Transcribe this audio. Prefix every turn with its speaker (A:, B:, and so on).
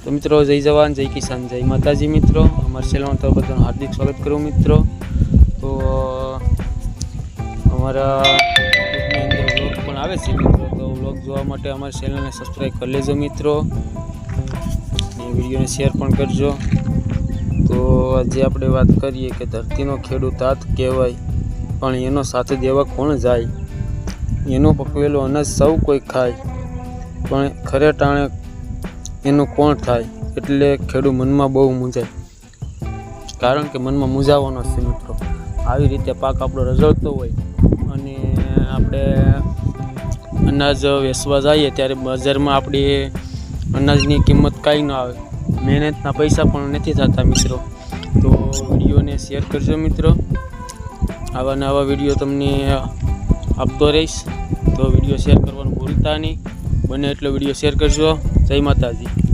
A: तो मित्रों जय जवान जय किसान जय माताजी मित्रों अमर चैनल तो बधाનું हार्दिक स्वागत करूँ मित्रों। तो अमरा व्लॉग पण आवे छे मित्रों, तो व्लॉग जोवा माटे अमरा चैनल ने सब्सक्राइब कर लेजो मित्रों, वीडियो ने शेर पण करजो। तो आज आपणे बात करिए कि धरतीनो खेडूत हाथ कहेवाय पण एनो साथ देवा कोण जाय। एनो पकवेलो अनाज सौ कोई खाय पण खरे टाणे एनो कोण थाय। एटले खेडू मनमा बहु मूंझाय, कारण के मनमा मूंझावानो छे मित्रों। આવી રીતે પાક આપણો રઝળતો હોય અને આપણે અનાજ વેચવા જઈએ ત્યારે બજારમાં આપણી અનાજની કિંમત કાંઈ ન આવે, મહેનતના પૈસા પણ નથી થતા મિત્રો। તો વિડીયોને શેર કરજો મિત્રો, આવા નવા વિડીયો તમને આપતો રહીશ। તો વિડીયો શેર કરવાનું ભૂલતા નહીં, બને એટલો વિડીયો શેર કરજો। જય માતાજી।